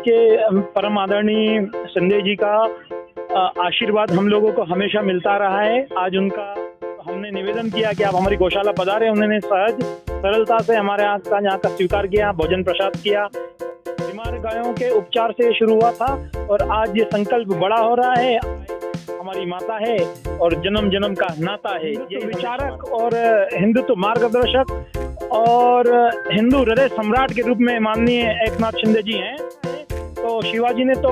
देखिए, परम आदरणीय संजय जी का आशीर्वाद हम लोगों को हमेशा मिलता रहा है। आज उनका हमने निवेदन किया कि आप हमारी गौशाला पधारें। उन्होंने सहज सरलता से हमारे यहाँ का स्वीकार किया, भोजन प्रसाद किया। बीमार गायों के उपचार से शुरू हुआ था और आज ये संकल्प बड़ा हो रहा है। हमारी माता है और जन्म जन्म का नाता है। ये विचारक और हिंदुत्व मार्गदर्शक और हिंदू हृदय सम्राट के रूप में माननीय एकनाथ शिंदे जी हैं। तो शिवाजी ने तो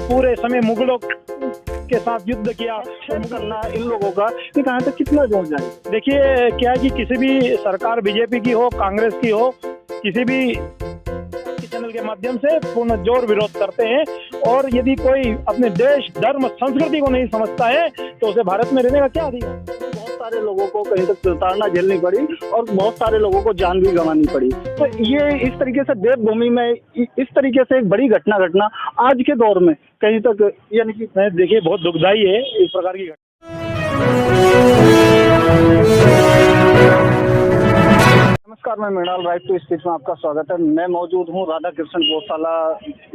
पूरे समय मुगलों के साथ युद्ध किया। करना इन लोगों का कि कहाँ तक कितना जोर जाए। देखिए, क्या है कि किसी भी सरकार बीजेपी की हो, कांग्रेस की हो, किसी भी चैनल के माध्यम से पूर्ण जोर विरोध करते हैं। और यदि कोई अपने देश, धर्म, संस्कृति को नहीं समझता है तो उसे भारत में रहने का क्या अधिकार। बहुत सारे लोगों को कहीं तक प्रताड़ना झेलनी पड़ी और बहुत सारे लोगों को जान भी गंवानी पड़ी। तो ये इस तरीके से देवभूमि में इस तरीके से एक बड़ी घटना आज के दौर में कहीं तक, यानी कि देखिए, बहुत दुखदाई है इस प्रकार की घटना। नमस्कार, मैं मृणाल राइट टू स्पीच में आपका स्वागत है। मैं मौजूद हूँ राधा कृष्ण गौशाला,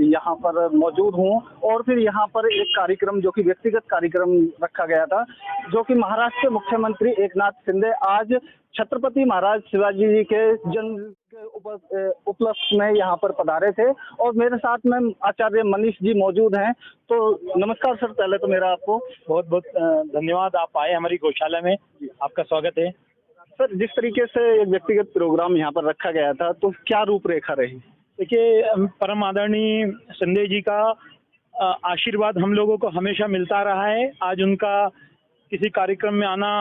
यहाँ पर मौजूद हूँ। और फिर यहाँ पर एक कार्यक्रम जो कि व्यक्तिगत कार्यक्रम रखा गया था, जो कि महाराष्ट्र के मुख्यमंत्री एकनाथ शिंदे आज छत्रपति महाराज शिवाजी जी के जन्म के उपलक्ष्य में यहाँ पर पधारे थे। और मेरे साथ में आचार्य मनीष जी मौजूद हैं। तो नमस्कार सर, पहले तो मेरा आपको बहुत बहुत धन्यवाद। आप आए हमारी गौशाला में, आपका स्वागत है। सर, जिस तरीके से एक व्यक्तिगत प्रोग्राम यहाँ पर रखा गया था, तो क्या रूपरेखा रही? देखिए, परम आदरणीय संजय जी का आशीर्वाद हम लोगों को हमेशा मिलता रहा है। आज उनका किसी कार्यक्रम में आना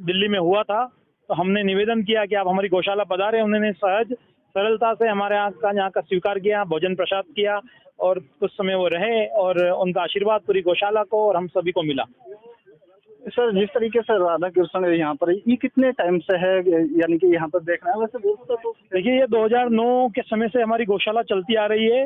दिल्ली में हुआ था, तो हमने निवेदन किया कि आप हमारी गौशाला पधारें। उन्होंने सहज सरलता से हमारे यहाँ का स्वीकार किया, भोजन प्रसाद किया और कुछ समय वो रहे और उनका आशीर्वाद पूरी गौशाला को और हम सभी को मिला। सर, जिस तरीके से राधा कृष्ण यहाँ पर ये कितने टाइम से है, यानी कि यहाँ पर देखना है? वैसे बोलते तो देखिए, ये 2009 के समय से हमारी गौशाला चलती आ रही है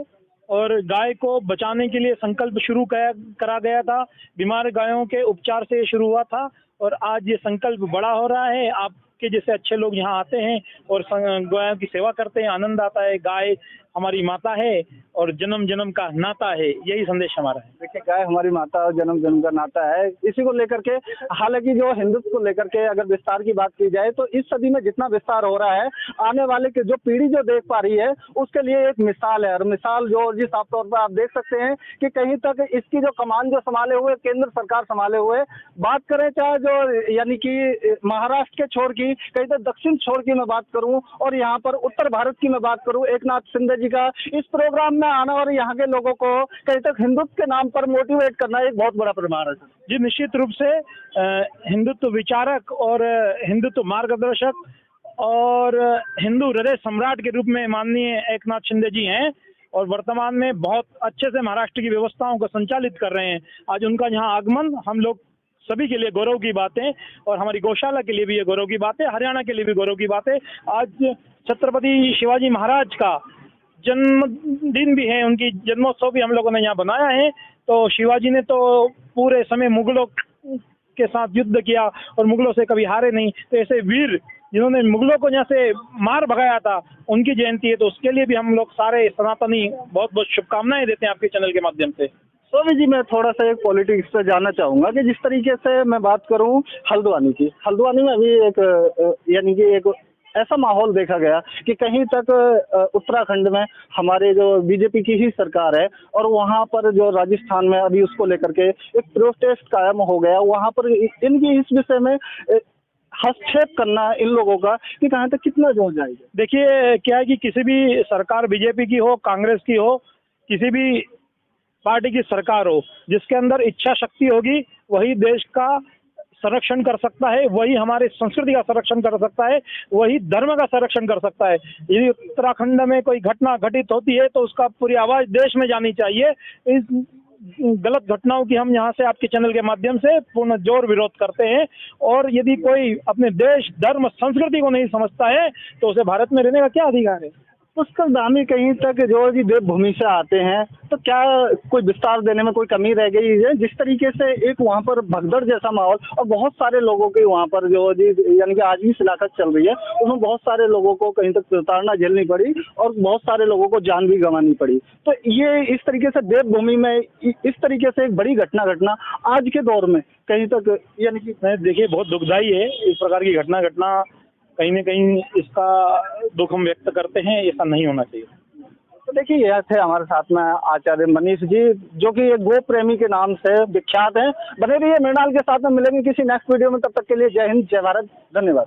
और गाय को बचाने के लिए संकल्प शुरू करा गया था। बीमार गायों के उपचार से शुरू हुआ था और आज ये संकल्प बड़ा हो रहा है। आपके जैसे अच्छे लोग यहाँ आते हैं और गायों की सेवा करते हैं, आनंद आता है। गाय हमारी माता है और जन्म जन्म का नाता है, यही संदेश हमारा है। देखिए, गाय हमारी माता और जन्म जन्म का नाता है, इसी को लेकर के। हालांकि जो हिंदुत्व को लेकर के अगर विस्तार की बात की जाए तो इस सदी में जितना विस्तार हो रहा है, आने वाले की जो पीढ़ी जो देख पा रही है उसके लिए एक मिसाल है। और मिसाल जो जिस साफ तौर पर आप देख सकते हैं कि कहीं तक इसकी जो कमान जो संभाले हुए केंद्र सरकार संभाले हुए, बात करें चाहे जो यानी कि महाराष्ट्र के छोर की, कहीं तक दक्षिण छोर की मैं बात करूं और यहाँ पर उत्तर भारत की मैं बात करूं, एकनाथ शिंदे जी का इस प्रोग्राम में आना और यहाँ के लोगों को कहीं तक हिंदुत्व के नाम पर मोटिवेट करना एक बहुत बड़ा प्रमाण है। जी, निश्चित रूप से हिंदुत्व विचारक और हिंदुत्व मार्गदर्शक और हिंदू हृदय सम्राट के रूप में माननीय एकनाथ शिंदे जी हैं और वर्तमान में बहुत अच्छे से महाराष्ट्र की व्यवस्थाओं को संचालित कर रहे हैं। आज उनका यहाँ आगमन हम लोग सभी के लिए गौरव की बात है और हमारी गौशाला के लिए भी ये गौरव की बात है, हरियाणा के लिए भी गौरव की बात है। आज छत्रपति शिवाजी महाराज का जन्मदिन भी है, उनकी जन्मोत्सव भी हम लोगों ने यहाँ बनाया है। तो शिवाजी ने तो पूरे समय मुगलों के साथ युद्ध किया और मुगलों से कभी हारे नहीं। तो ऐसे वीर जिन्होंने मुगलों को यहाँ से मार भगाया था, उनकी जयंती है, तो उसके लिए भी हम लोग सारे सनातनी बहुत बहुत शुभकामनाएं देते हैं आपके चैनल के माध्यम से। स्वामी जी, मैं थोड़ा सा एक पॉलिटिक्स पे जानना चाहूंगा कि जिस तरीके से मैं बात करूं हल्द्वानी की, हल्द्वानी में अभी एक यानी कि एक ऐसा माहौल देखा गया कि कहीं तक उत्तराखंड में हमारे जो बीजेपी की ही सरकार है और वहां पर जो राजस्थान में अभी उसको लेकर के एक प्रोटेस्ट कायम हो गया। वहां पर इनकी इस विषय में हस्तक्षेप करना इन लोगों का कि कहाँ तक कितना जोर जाएगा। देखिए, क्या है कि किसी भी सरकार बीजेपी की हो, कांग्रेस की हो, किसी भी पार्टी की सरकार हो, जिसके अंदर इच्छा शक्ति होगी वही देश का संरक्षण कर सकता है, वही हमारे संस्कृति का संरक्षण कर सकता है, वही धर्म का संरक्षण कर सकता है। यदि उत्तराखंड में कोई घटना घटित होती है तो उसका पूरी आवाज देश में जानी चाहिए। इस गलत घटनाओं की हम यहाँ से आपके चैनल के माध्यम से पूर्ण जोर विरोध करते हैं। और यदि कोई अपने देश, धर्म, संस्कृति को नहीं समझता है तो उसे भारत में रहने का क्या अधिकार है। पुष्कर धामी कहीं तक जो जी देवभूमि से आते हैं, तो क्या कोई विस्तार देने में कोई कमी रह गई है? जिस तरीके से एक वहाँ पर भगदड़ जैसा माहौल और बहुत सारे लोगों की वहाँ पर जो जी यानी कि आज भी शिलान्यास चल रही है, उसमें बहुत सारे लोगों को कहीं तक प्रताड़ना झेलनी पड़ी और बहुत सारे लोगों को जान भी गंवानी पड़ी। तो ये इस तरीके से देवभूमि में इस तरीके से एक बड़ी घटना आज के दौर में कहीं तक यानी कि देखिए बहुत दुखदाई है इस प्रकार की घटना कहीं न कहीं इसका दुख हम व्यक्त करते हैं, ऐसा नहीं होना चाहिए। तो देखिए यह थे हमारे साथ में आचार्य मनीष जी, जो कि एक गो प्रेमी के नाम से विख्यात हैं। बने रहिए मृणाल के साथ में, मिलेंगे किसी नेक्स्ट वीडियो में, तब तक के लिए जय हिंद, जय भारत, धन्यवाद।